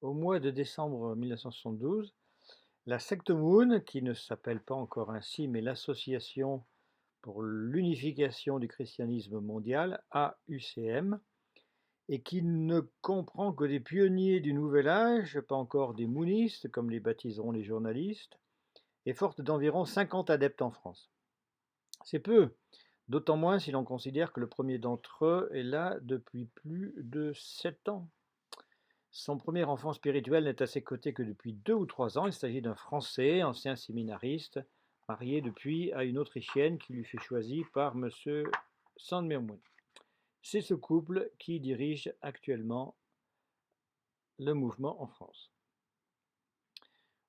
Au mois de décembre 1972, la secte Moon, qui ne s'appelle pas encore ainsi, mais l'Association pour l'unification du christianisme mondial, AUCM, et qui ne comprend que des pionniers du Nouvel Âge, pas encore des moonistes, comme les baptiseront les journalistes, est forte d'environ 50 adeptes en France. C'est peu, d'autant moins si l'on considère que le premier d'entre eux est là depuis plus de 7 ans. Son premier enfant spirituel n'est à ses côtés que depuis 2 ou 3 ans. Il s'agit d'un Français, ancien séminariste, marié depuis à une Autrichienne qui lui fut choisie par M. Sandmermoun. C'est ce couple qui dirige actuellement le mouvement en France.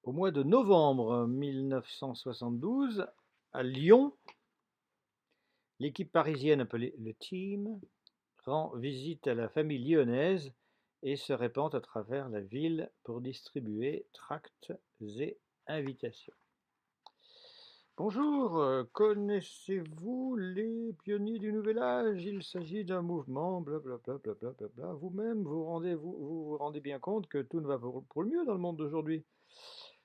Au mois de novembre 1972, à Lyon, l'équipe parisienne appelée le Team rend visite à la famille lyonnaise et se répand à travers la ville pour distribuer tracts et invitations. Bonjour, connaissez-vous les pionniers du Nouvel Âge? Il s'agit d'un mouvement, blablabla, blablabla. Vous-même, vous rendez bien compte que tout ne va pour le mieux dans le monde d'aujourd'hui?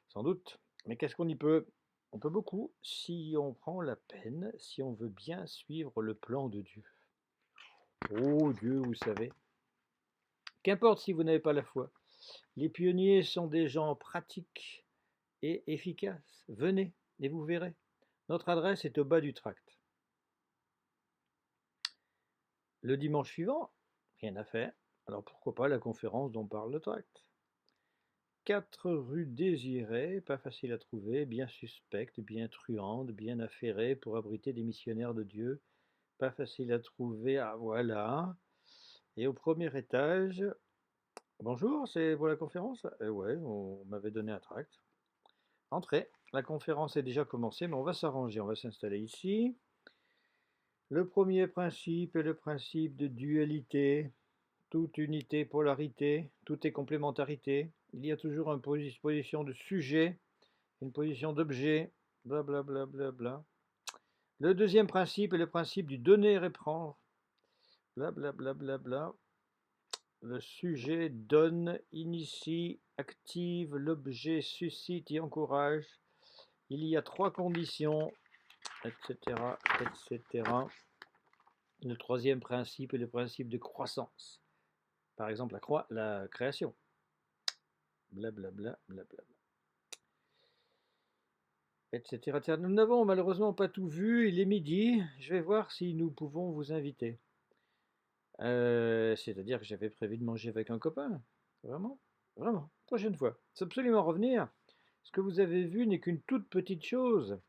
Sans doute. Mais qu'est-ce qu'on y peut? On peut beaucoup si on prend la peine, si on veut bien suivre le plan de Dieu. Oh Dieu, vous savez. Qu'importe si vous n'avez pas la foi. Les pionniers sont des gens pratiques et efficaces. Venez et vous verrez. Notre adresse est au bas du tract. Le dimanche suivant, rien à faire. Alors pourquoi pas la conférence dont parle le tract? 4 rue Désirée, pas facile à trouver, bien suspecte, bien truande, bien affairée pour abriter des missionnaires de Dieu. Pas facile à trouver, ah voilà. Et au premier étage, bonjour, c'est pour la conférence? Ouais, on m'avait donné un tract. Entrez, la conférence est déjà commencée, mais on va s'arranger, on va s'installer ici. Le premier principe est le principe de dualité. Toute unité, polarité, tout est complémentarité. Il y a toujours une position de sujet, une position d'objet, blablabla. Bla, bla, bla. Le deuxième principe est le principe du donner et prendre, blablabla. Bla, bla, bla. Le sujet donne, initie, active, l'objet suscite et encourage. Il y a 3 conditions, etc., etc. Le troisième principe est le principe de croissance. Par exemple, la création. Blablabla, blablabla. Etc., etc. Nous n'avons malheureusement pas tout vu. Il est midi. Je vais voir si nous pouvons vous inviter. C'est-à-dire que j'avais prévu de manger avec un copain. Vraiment? Vraiment. Prochaine fois. C'est absolument revenir. Ce que vous avez vu n'est qu'une toute petite chose.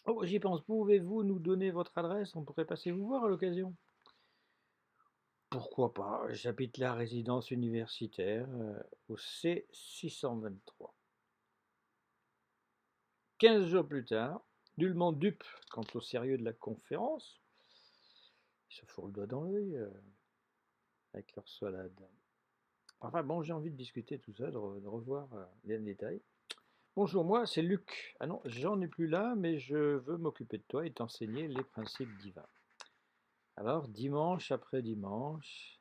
Oh, j'y pense. Pouvez-vous nous donner votre adresse? On pourrait passer vous voir à l'occasion. Pourquoi pas? J'habite la résidence universitaire au C623. 15 jours plus tard, nullement dupe quant au sérieux de la conférence, ils se font le doigt dans l'œil avec leur salade. Enfin bon, j'ai envie de discuter tout ça, de revoir les détails. Bonjour, moi c'est Luc. Ah non, j'en ai plus là, mais je veux m'occuper de toi et t'enseigner les principes divins. Alors, dimanche après dimanche,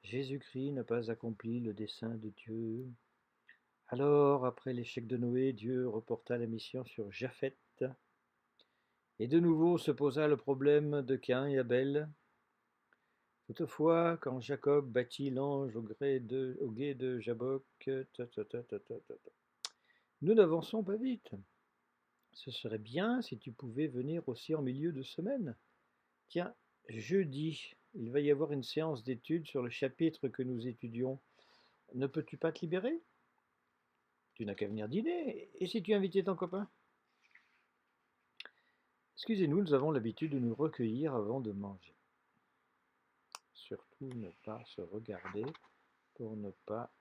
Jésus-Christ n'a pas accompli le dessein de Dieu. Alors, après l'échec de Noé, Dieu reporta la mission sur Japheth. Et de nouveau se posa le problème de Caïn et Abel. Toutefois, quand Jacob battit l'ange au gué de Jabbok, nous n'avançons pas vite. Ce serait bien si tu pouvais venir aussi en milieu de semaine. Tiens, jeudi, il va y avoir une séance d'études sur le chapitre que nous étudions. Ne peux-tu pas te libérer? Tu n'as qu'à venir dîner. Et si tu invitais ton copain? Excusez-nous, nous avons l'habitude de nous recueillir avant de manger. Surtout ne pas se regarder pour ne pas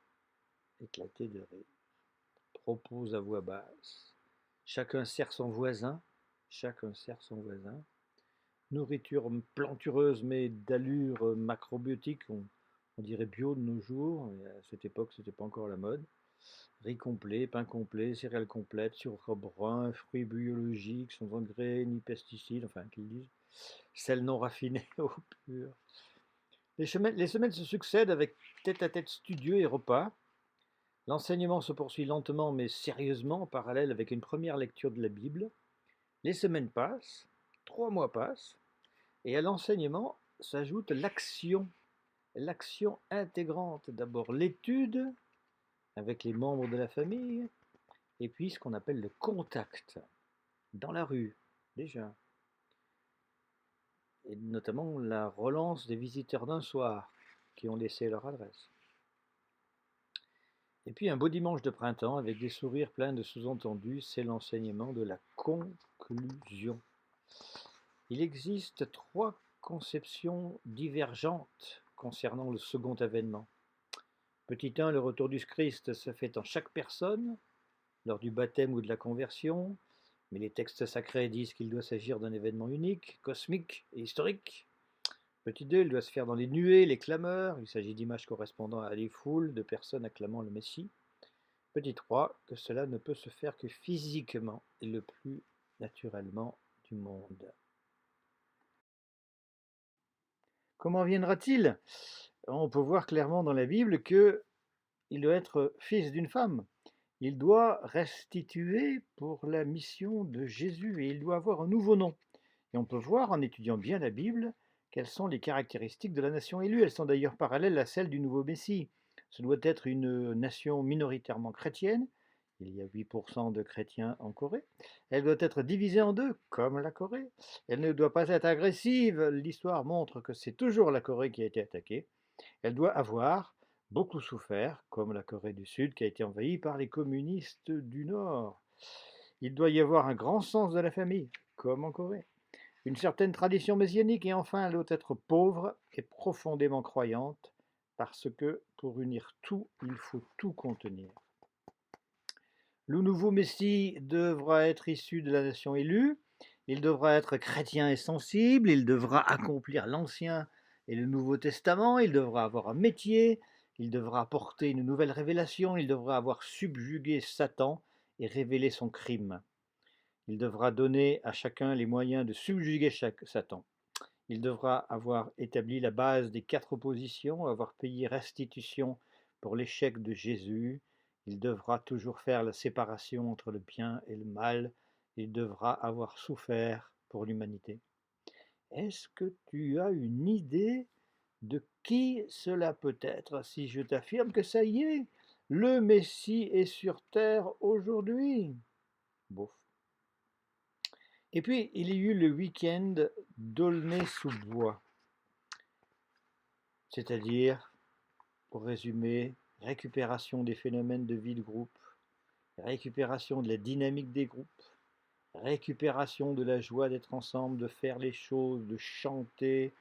éclater de rire. Propose à voix basse. Chacun sert son voisin. Chacun sert son voisin. Nourriture plantureuse mais d'allure macrobiotique, on dirait bio de nos jours. Et à cette époque, c'était pas encore la mode. Riz complet, pain complet, céréales complètes, sucre brun, fruits biologiques, sans engrais ni pesticides, enfin qu'ils disent. Sel non raffiné, eau pure. Les semaines se succèdent avec tête-à-tête studieux et repas. L'enseignement se poursuit lentement mais sérieusement en parallèle avec une première lecture de la Bible. Les semaines passent, 3 mois passent, et à l'enseignement s'ajoute l'action intégrante. D'abord l'étude avec les membres de la famille, et puis ce qu'on appelle le contact dans la rue, déjà. Et notamment la relance des visiteurs d'un soir qui ont laissé leur adresse. Et puis un beau dimanche de printemps avec des sourires pleins de sous-entendus, c'est l'enseignement de la conclusion. Il existe 3 conceptions divergentes concernant le second avènement. Petit 1, le retour du Christ se fait en chaque personne, lors du baptême ou de la conversion, mais les textes sacrés disent qu'il doit s'agir d'un événement unique, cosmique et historique. Petit 2, il doit se faire dans les nuées, les clameurs, il s'agit d'images correspondant à des foules de personnes acclamant le Messie. Petit 3, que cela ne peut se faire que physiquement et le plus naturellement du monde. Comment viendra-t-il? On peut voir clairement dans la Bible qu'il doit être fils d'une femme. Il doit restituer pour la mission de Jésus et il doit avoir un nouveau nom. Et on peut voir en étudiant bien la Bible quelles sont les caractéristiques de la nation élue. Elles sont d'ailleurs parallèles à celles du nouveau Messie. Ce doit être une nation minoritairement chrétienne. Il y a 8% de chrétiens en Corée. Elle doit être divisée en deux, comme la Corée. Elle ne doit pas être agressive. L'histoire montre que c'est toujours la Corée qui a été attaquée. Elle doit avoir beaucoup souffert, comme la Corée du Sud qui a été envahie par les communistes du Nord. Il doit y avoir un grand sens de la famille, comme en Corée. Une certaine tradition messianique et enfin elle doit être pauvre et profondément croyante parce que pour unir tout, il faut tout contenir. Le nouveau Messie devra être issu de la nation élue, il devra être chrétien et sensible, il devra accomplir l'Ancien et le Nouveau Testament, il devra avoir un métier, il devra apporter une nouvelle révélation, il devra avoir subjugué Satan et révélé son crime. Il devra donner à chacun les moyens de subjuguer Satan. Il devra avoir établi la base des 4 oppositions, avoir payé restitution pour l'échec de Jésus. Il devra toujours faire la séparation entre le bien et le mal. Il devra avoir souffert pour l'humanité. Est-ce que tu as une idée de qui cela peut être si je t'affirme que ça y est, le Messie est sur terre aujourd'hui? Bof. Et puis, il y a eu le week-end d'Aulnay-sous-Bois, c'est-à-dire, pour résumer, récupération des phénomènes de vie de groupe, récupération de la dynamique des groupes, récupération de la joie d'être ensemble, de faire les choses, de chanter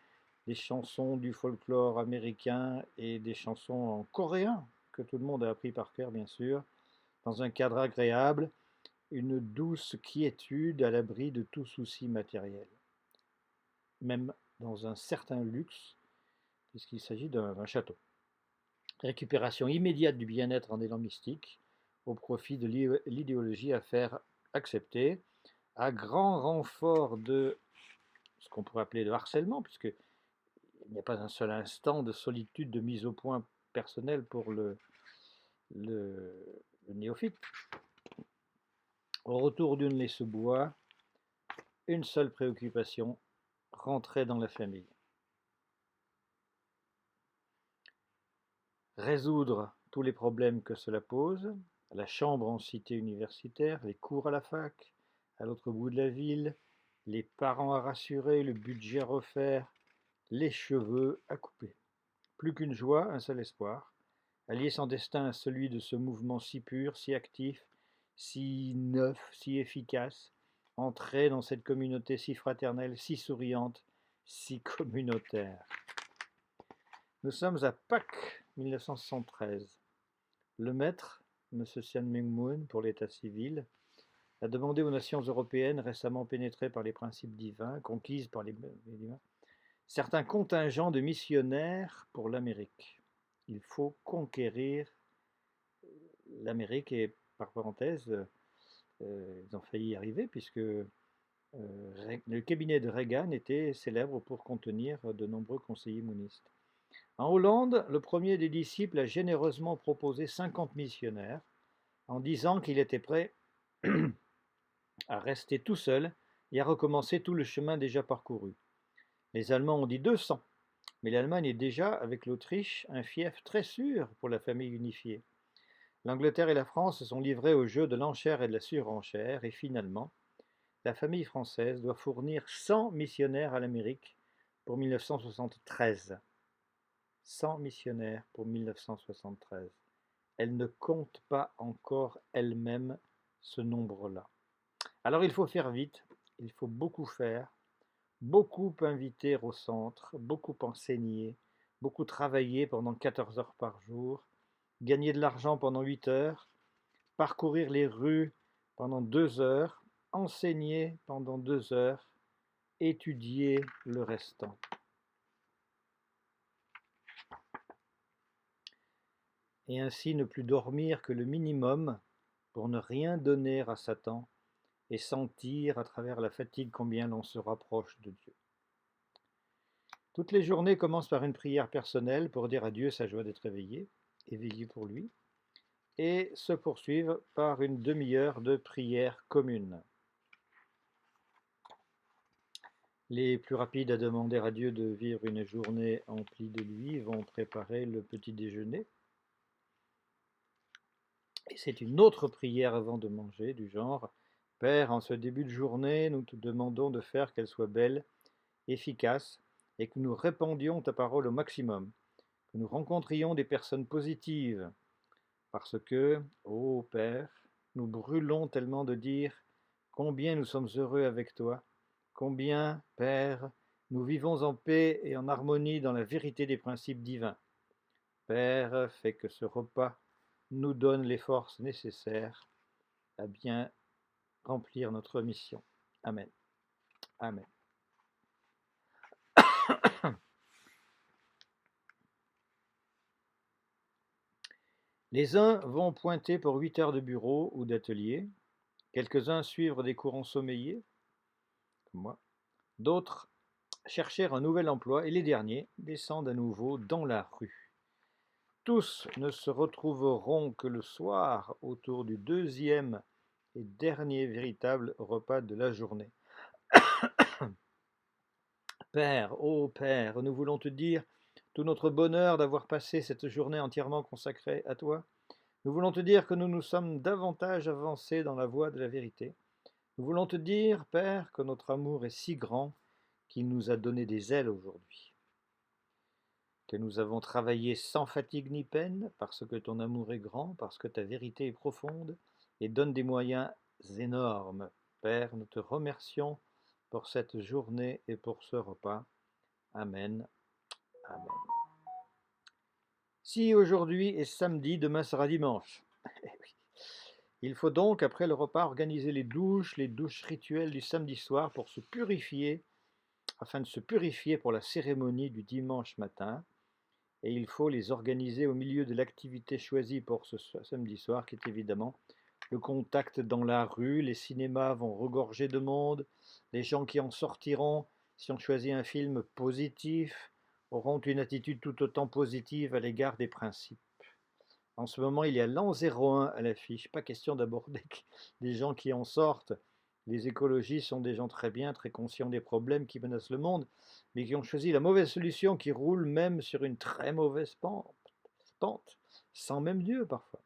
des chansons du folklore américain et des chansons en coréen, que tout le monde a appris par cœur, bien sûr, dans un cadre agréable, une douce quiétude à l'abri de tout souci matériel, même dans un certain luxe, puisqu'il s'agit d'un château. Récupération immédiate du bien-être en élan mystique, au profit de l'idéologie à faire accepter, à grand renfort de ce qu'on pourrait appeler de harcèlement, puisqu'il n'y a pas un seul instant de solitude, de mise au point personnelle pour le néophyte. Au retour d'Aulnay-sous-Bois, une seule préoccupation, rentrer dans la famille. Résoudre tous les problèmes que cela pose, la chambre en cité universitaire, les cours à la fac, à l'autre bout de la ville, les parents à rassurer, le budget à refaire, les cheveux à couper. Plus qu'une joie, un seul espoir, allier son destin à celui de ce mouvement si pur, si actif, si neuf, si efficace, entrer dans cette communauté si fraternelle, si souriante, si communautaire. Nous sommes à Pâques 1973. Le maître, M. Sian Myung-moon, pour l'état civil, a demandé aux nations européennes récemment pénétrées par les principes divins, conquises par les divins, certains contingents de missionnaires pour l'Amérique. Il faut conquérir l'Amérique et, par parenthèse, ils ont failli y arriver puisque le cabinet de Reagan était célèbre pour contenir de nombreux conseillers moonistes. En Hollande, le premier des disciples a généreusement proposé 50 missionnaires en disant qu'il était prêt à rester tout seul et à recommencer tout le chemin déjà parcouru. Les Allemands ont dit 200, mais l'Allemagne est déjà, avec l'Autriche, un fief très sûr pour la famille unifiée. L'Angleterre et la France se sont livrés au jeu de l'enchère et de la surenchère, et finalement, la famille française doit fournir 100 missionnaires à l'Amérique pour 1973. 100 missionnaires pour 1973. Elle ne compte pas encore elle-même ce nombre-là. Alors il faut faire vite, il faut beaucoup faire, beaucoup inviter au centre, beaucoup enseigner, beaucoup travailler pendant 14 heures par jour, gagner de l'argent pendant 8 heures, parcourir les rues pendant 2 heures, enseigner pendant 2 heures, étudier le restant. Et ainsi ne plus dormir que le minimum pour ne rien donner à Satan et sentir à travers la fatigue combien l'on se rapproche de Dieu. Toutes les journées commencent par une prière personnelle pour dire à Dieu sa joie d'être éveillé et veiller pour lui, et se poursuivent par une demi-heure de prière commune. Les plus rapides à demander à Dieu de vivre une journée emplie de lui vont préparer le petit déjeuner. Et c'est une autre prière avant de manger, du genre « Père, en ce début de journée, nous te demandons de faire qu'elle soit belle, efficace, et que nous répandions ta parole au maximum, que nous rencontrions des personnes positives, parce que, ô Père, nous brûlons tellement de dire combien nous sommes heureux avec toi, combien, Père, nous vivons en paix et en harmonie dans la vérité des principes divins. Père, fais que ce repas nous donne les forces nécessaires à bien remplir notre mission. Amen. Amen. Les uns vont pointer pour 8 heures de bureau ou d'atelier, quelques-uns suivre des cours ensommeillés, comme moi, d'autres chercher un nouvel emploi, et les derniers descendent à nouveau dans la rue. Tous ne se retrouveront que le soir autour du deuxième et dernier véritable repas de la journée. Père, ô Père, nous voulons te dire tout notre bonheur d'avoir passé cette journée entièrement consacrée à toi. Nous voulons te dire que nous nous sommes davantage avancés dans la voie de la vérité. Nous voulons te dire, Père, que notre amour est si grand qu'il nous a donné des ailes aujourd'hui. Que nous avons travaillé sans fatigue ni peine, parce que ton amour est grand, parce que ta vérité est profonde et donne des moyens énormes. Père, nous te remercions pour cette journée et pour ce repas. Amen. Amen. Si aujourd'hui est samedi, demain sera dimanche. Il faut donc, après le repas, organiser les douches rituelles du samedi soir pour se purifier, afin de se purifier pour la cérémonie du dimanche matin. Et il faut les organiser au milieu de l'activité choisie pour ce samedi soir, qui est évidemment le contact dans la rue. Les cinémas vont regorger de monde. Les gens qui en sortiront, si on choisit un film positif, auront une attitude tout autant positive à l'égard des principes. En ce moment, il y a l'an 01 à l'affiche. Pas question d'aborder des gens qui en sortent. Les écologistes sont des gens très bien, très conscients des problèmes qui menacent le monde, mais qui ont choisi la mauvaise solution, qui roule même sur une très mauvaise pente, sans même Dieu parfois.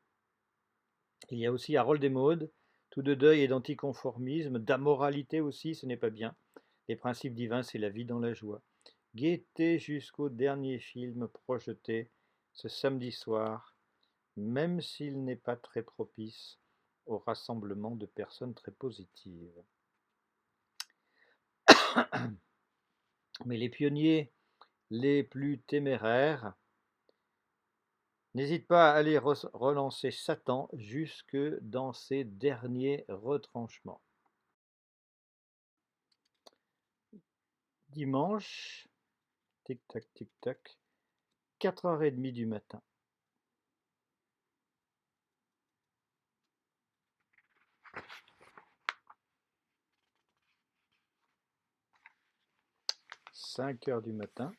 Il y a aussi Harold et Maude, tout de deuil et d'anticonformisme, d'amoralité aussi, ce n'est pas bien. Les principes divins, c'est la vie dans la joie. Guettez jusqu'au dernier film projeté ce samedi soir, même s'il n'est pas très propice au rassemblement de personnes très positives. Mais les pionniers les plus téméraires n'hésitent pas à aller relancer Satan jusque dans ses derniers retranchements. Dimanche, tic-tac, tic-tac, 4h30 du matin. « 5h du matin.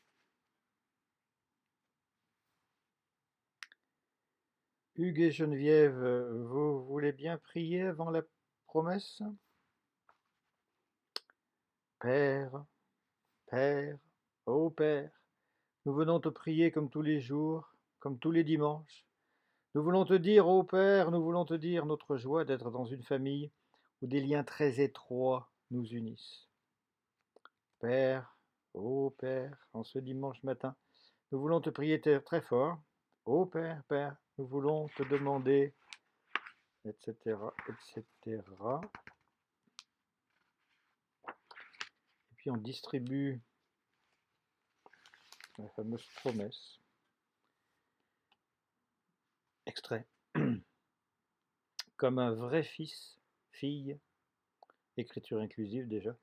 Hugues et Geneviève, vous voulez bien prier avant la promesse? Père, Père, ô Père, nous venons te prier comme tous les jours, comme tous les dimanches. Nous voulons te dire, ô Père, nous voulons te dire notre joie d'être dans une famille où des liens très étroits nous unissent. Père, ô Père, en ce dimanche matin, nous voulons te prier très fort. Ô Père, Père, nous voulons te demander, etc., etc. Et puis on distribue la fameuse promesse. Extrait. Comme un vrai fils, fille, écriture inclusive déjà,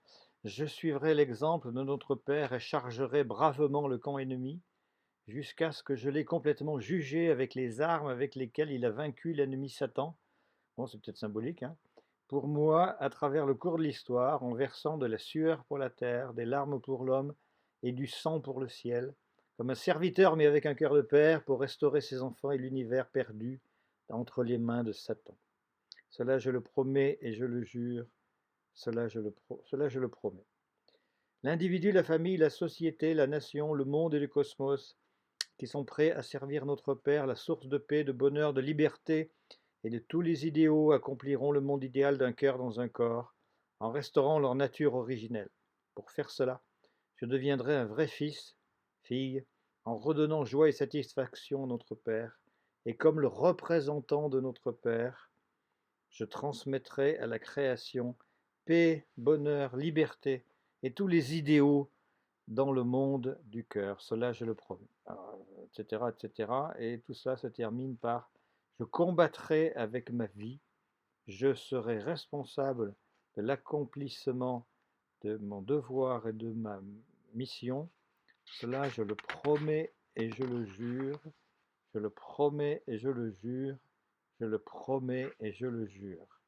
je suivrai l'exemple de notre Père et chargerai bravement le camp ennemi jusqu'à ce que je l'ai complètement jugé avec les armes avec lesquelles il a vaincu l'ennemi Satan. Bon, c'est peut-être symbolique, hein. Pour moi, à travers le cours de l'histoire, en versant de la sueur pour la terre, des larmes pour l'homme et du sang pour le ciel, comme un serviteur mais avec un cœur de père pour restaurer ses enfants et l'univers perdu entre les mains de Satan. Cela je le promets et je le jure, cela je le promets. L'individu, la famille, la société, la nation, le monde et le cosmos, qui sont prêts à servir notre Père, la source de paix, de bonheur, de liberté et de tous les idéaux, accompliront le monde idéal d'un cœur dans un corps, en restaurant leur nature originelle. Pour faire cela, je deviendrai un vrai fils, fille, en redonnant joie et satisfaction à notre Père, et comme le représentant de notre Père, je transmettrai à la création paix, bonheur, liberté et tous les idéaux dans le monde du cœur. Cela, je le promets. Etc., etc. Et tout cela se termine par je combattrai avec ma vie, je serai responsable de l'accomplissement de mon devoir et de ma mission. Cela, je le promets et je le jure. Je le promets et je le jure. Je le promets et je le jure.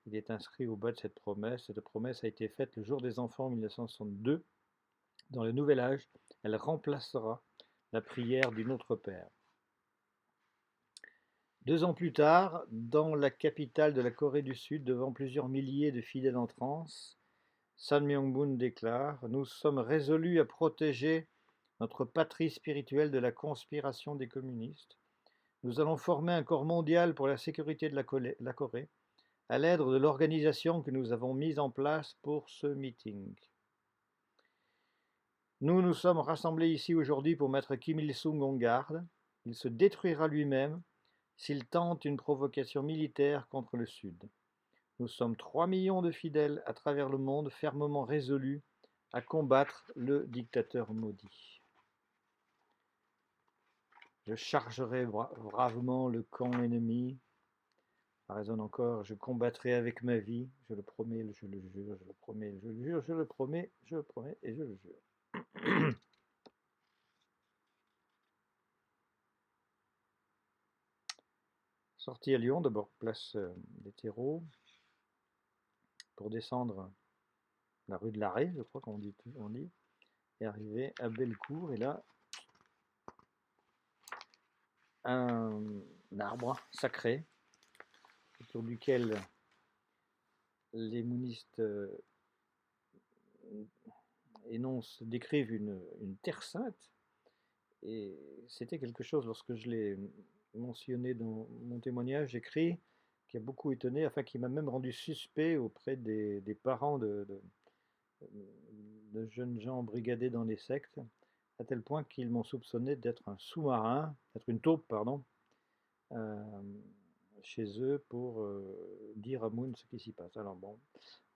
Il est inscrit au bas de cette promesse. Cette promesse a été faite le jour des enfants en 1962. Dans le nouvel âge, elle remplacera la prière du Notre Père. 2 ans plus tard, dans la capitale de la Corée du Sud, devant plusieurs milliers de fidèles en transe, Sun Myung-moon déclare « Nous sommes résolus à protéger notre patrie spirituelle de la conspiration des communistes. Nous allons former un corps mondial pour la sécurité de la Corée, à l'aide de l'organisation que nous avons mise en place pour ce meeting. Nous nous sommes rassemblés ici aujourd'hui pour mettre Kim Il-sung en garde. Il se détruira lui-même s'il tente une provocation militaire contre le Sud. Nous sommes 3 millions de fidèles à travers le monde fermement résolus à combattre le dictateur maudit. Je chargerai bravement le camp ennemi. Ça résonne encore, je combattrai avec ma vie, je le promets, je le jure, je le promets, je le jure, je le promets, je le promets et je le jure. Sortie à Lyon, d'abord place des Terreaux, pour descendre la rue de l'Arrêt, je crois qu'on dit, et arriver à Bellecour, et là, un arbre sacré, autour duquel les moonistes décrivent une terre sainte, et c'était quelque chose, lorsque je l'ai mentionné dans mon témoignage écrit, qui a beaucoup étonné, enfin qui m'a même rendu suspect auprès des parents de jeunes gens brigadés dans les sectes, à tel point qu'ils m'ont soupçonné d'être un sous-marin, d'être une taupe, pardon, chez eux pour dire à Moon ce qui s'y passe. Alors bon,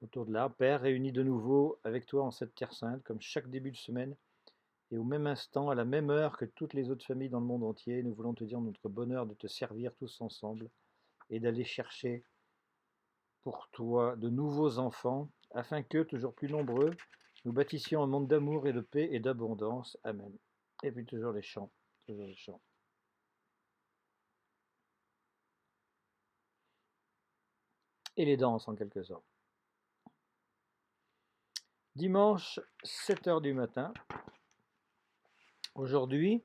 autour de là, Père, réunis de nouveau avec toi en cette terre sainte, comme chaque début de semaine, et au même instant, à la même heure que toutes les autres familles dans le monde entier, nous voulons te dire notre bonheur de te servir tous ensemble et d'aller chercher pour toi de nouveaux enfants, afin que, toujours plus nombreux, nous bâtissions un monde d'amour et de paix et d'abondance. Amen. Et puis toujours les chants, toujours les chants. Et les danses en quelque sorte. Dimanche, 7h du matin. Aujourd'hui,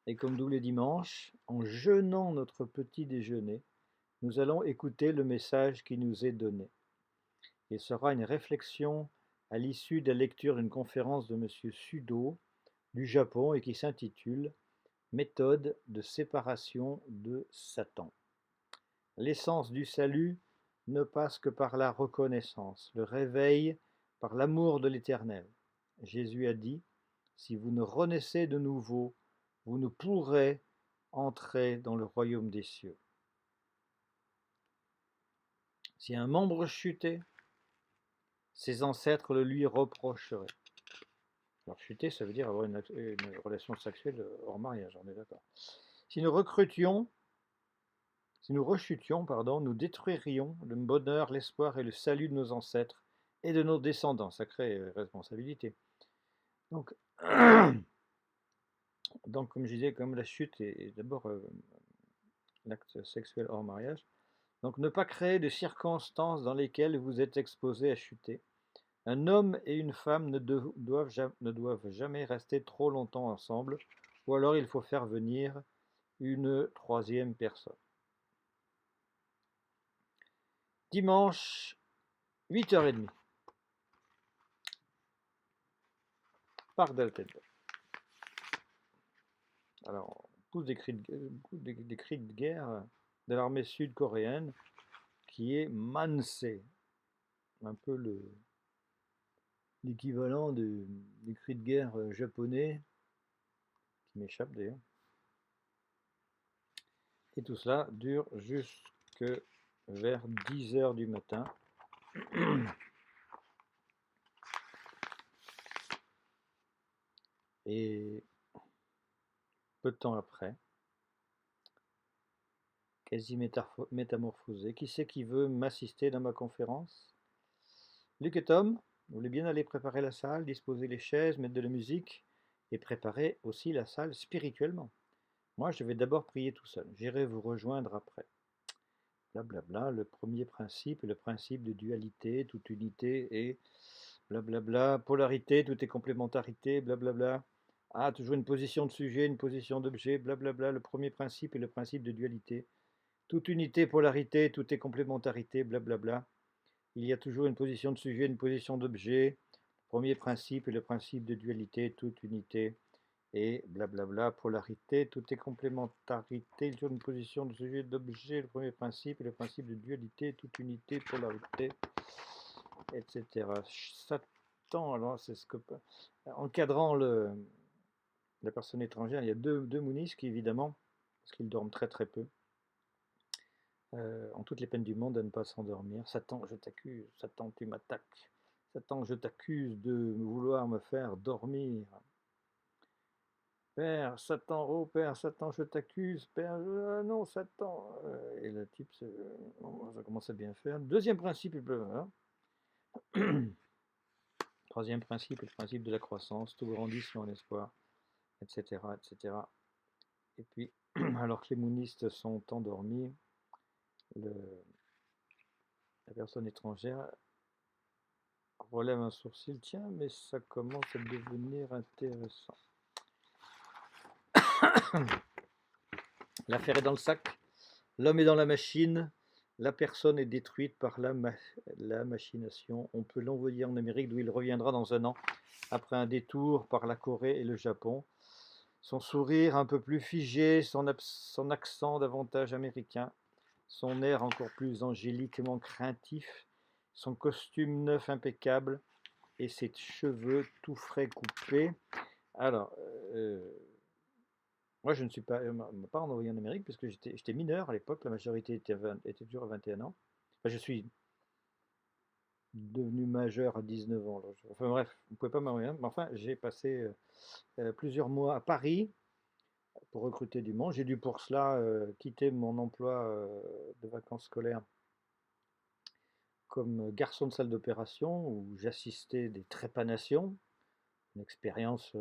Et comme tous les dimanches, en jeûnant notre petit déjeuner, nous allons écouter le message qui nous est donné. Il sera une réflexion à l'issue de la lecture d'une conférence de M. Sudo du Japon et qui s'intitule Méthode de séparation de Satan. L'essence du salut ne passe que par la reconnaissance, le réveil par l'amour de l'Éternel. Jésus a dit, si vous ne renaissez de nouveau, vous ne pourrez entrer dans le royaume des cieux. Si un membre chutait, ses ancêtres le lui reprocheraient. Alors chuter, ça veut dire avoir une relation sexuelle hors mariage, on est d'accord. Si nous rechutions, nous détruirions le bonheur, l'espoir et le salut de nos ancêtres et de nos descendants. Sacrée responsabilité. Donc, comme je disais, comme la chute est d'abord l'acte sexuel hors mariage, donc ne pas créer de circonstances dans lesquelles vous êtes exposé à chuter. Un homme et une femme ne doivent jamais rester trop longtemps ensemble, ou alors il faut faire venir une troisième personne. Dimanche, 8h30. Parc d'Altenberg. Alors, on pousse des cris de guerre de l'armée sud-coréenne qui est Mansé, un peu l'équivalent des cris de guerre japonais, qui m'échappe d'ailleurs. Et tout cela dure jusque vers 10h du matin. Et peu de temps après, quasi métamorphosé, qui c'est qui veut m'assister dans ma conférence? Luc et Tom, vous voulez bien aller préparer la salle, disposer les chaises, mettre de la musique et préparer aussi la salle spirituellement. Moi, je vais d'abord prier tout seul. J'irai vous rejoindre après. Blablabla, le premier principe est le principe de dualité, toute unité et blablabla, polarité, tout est complémentarité, blablabla. Ah, toujours une position de sujet, une position d'objet, blablabla. Le premier principe est le principe de dualité. Toute unité, polarité, tout est complémentarité, blablabla. Il y a toujours une position de sujet, une position d'objet. Le premier principe est le principe de dualité, toute unité et blablabla, polarité, tout est complémentarité. Il y a une position de sujet, d'objet. Le premier principe est le principe de dualité, toute unité, polarité, etc. Satan, alors c'est ce que encadrant la personne étrangère, il y a deux mounis qui évidemment, parce qu'ils dorment très très peu, en toutes les peines du monde à ne pas s'endormir. Satan, je t'accuse, Satan, tu m'attaques. Satan, je t'accuse de vouloir me faire dormir. Père, Satan, oh Père, Satan, je t'accuse. Père, non, Satan. Et le type, ça commence à bien faire. Deuxième principe, il peut. Hein. Troisième principe, le principe de la croissance, tout grandit selon l'espoir, etc., etc. Et puis, alors que les mounistes sont endormis, la personne étrangère relève un sourcil. Tiens, mais ça commence à devenir intéressant. L'affaire est dans le sac, l'homme est dans la machine, la personne est détruite par la machination. On peut l'envoyer en Amérique d'où il reviendra dans un an, après un détour par la Corée et le Japon. Son sourire un peu plus figé, son accent davantage américain, son air encore plus angéliquement craintif, son costume neuf impeccable et ses cheveux tout frais coupés. Alors, moi je ne suis pas, m'a pas envoyé en Amérique parce que j'étais mineur à l'époque, la majorité était toujours à 21 ans. Enfin, je suis devenu majeur à 19 ans. Enfin bref, vous ne pouvez pas m'envoyer, mais enfin j'ai passé plusieurs mois à Paris pour recruter du monde. J'ai dû pour cela quitter mon emploi de vacances scolaires comme garçon de salle d'opération où j'assistais des trépanations, une expérience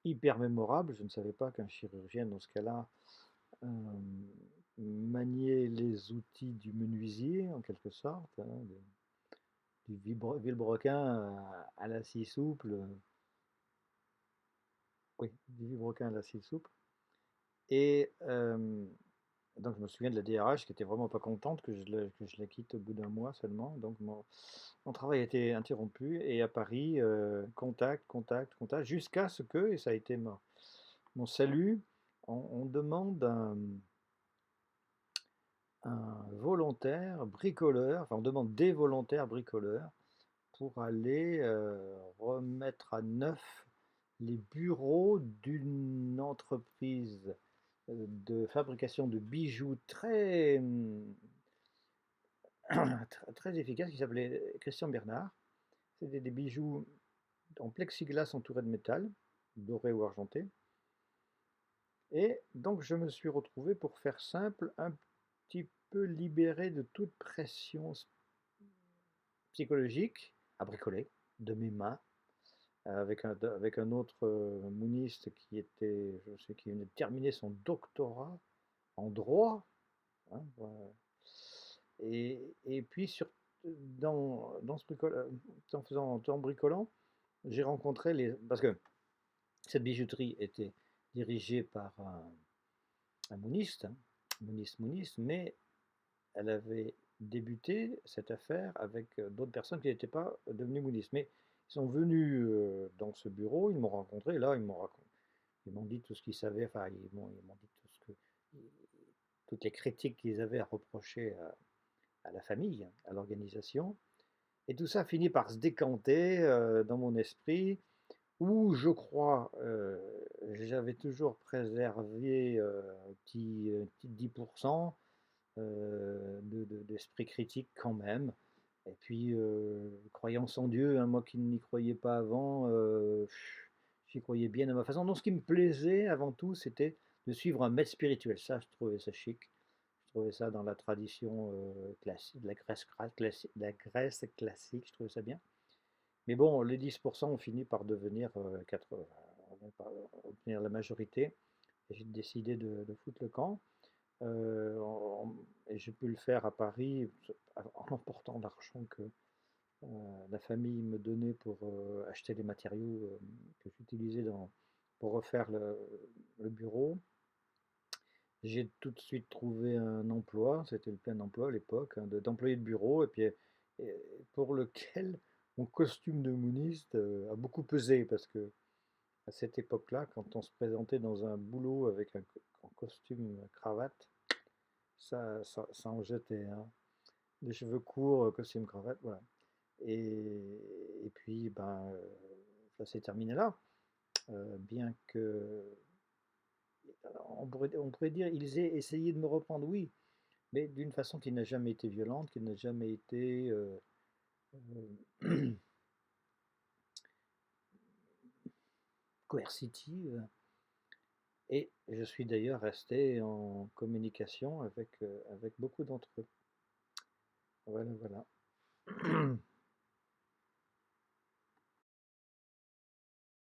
hyper mémorable. Je ne savais pas qu'un chirurgien dans ce cas-là maniait les outils du menuisier en quelque sorte, hein, du vilebrequin à la scie souple. Oui, du vilebrequin à la scie souple. Et donc je me souviens de la DRH qui était vraiment pas contente que je la quitte au bout d'un mois seulement. Donc mon travail a été interrompu et à Paris, contact, contact, contact, jusqu'à ce que, et ça a été mon salut, on demande un volontaire bricoleur, enfin on demande des volontaires bricoleurs pour aller remettre à neuf les bureaux d'une entreprise de fabrication de bijoux très efficace qui s'appelait Christian Bernard. C'était des bijoux en plexiglas entourés de métal, doré ou argenté. Et donc je me suis retrouvé, pour faire simple, un petit peu libéré de toute pression psychologique à bricoler de mes mains, avec un autre mouniste qui était, je sais, qui venait de terminer son doctorat en droit, hein, voilà. Et puis dans ce en bricolant, j'ai rencontré parce que cette bijouterie était dirigée par un mouniste, hein, mouniste, mais elle avait débuté cette affaire avec d'autres personnes qui n'étaient pas devenues mounistes. Mais ils sont venus dans ce bureau, ils m'ont rencontré, et là ils m'ont dit tout ce qu'ils savaient, enfin ils m'ont dit toutes les critiques qu'ils avaient à reprocher à la famille, à l'organisation. Et tout ça finit par se décanter dans mon esprit, où je crois j'avais toujours préservé petit 10% d'esprit critique quand même. Et puis, croyance en Dieu, hein, moi qui n'y croyais pas avant, j'y croyais bien à ma façon. Non, ce qui me plaisait avant tout, c'était de suivre un maître spirituel. Ça, je trouvais ça chic. Je trouvais ça dans la tradition classique, de la Grèce classique, je trouvais ça bien. Mais bon, les 10% ont fini par devenir 80, par obtenir la majorité. Et j'ai décidé de foutre le camp. Et j'ai pu le faire à Paris en emportant l'argent que la famille me donnait pour acheter les matériaux que j'utilisais pour refaire le bureau. J'ai tout de suite trouvé un emploi, c'était le plein emploi à l'époque, hein, d'employé de bureau, et puis pour lequel mon costume de mouniste a beaucoup pesé, parce que à cette époque-là, quand on se présentait dans un boulot avec un costume cravate, ça en jetait, hein. Des cheveux courts, costume cravate, voilà. Et puis, ben, ça s'est terminé là. Bien que, on pourrait dire, ils aient essayé de me reprendre, oui, mais d'une façon qui n'a jamais été violente, qui n'a jamais été coercitive. Et je suis d'ailleurs resté en communication avec beaucoup d'entre eux. Voilà, voilà.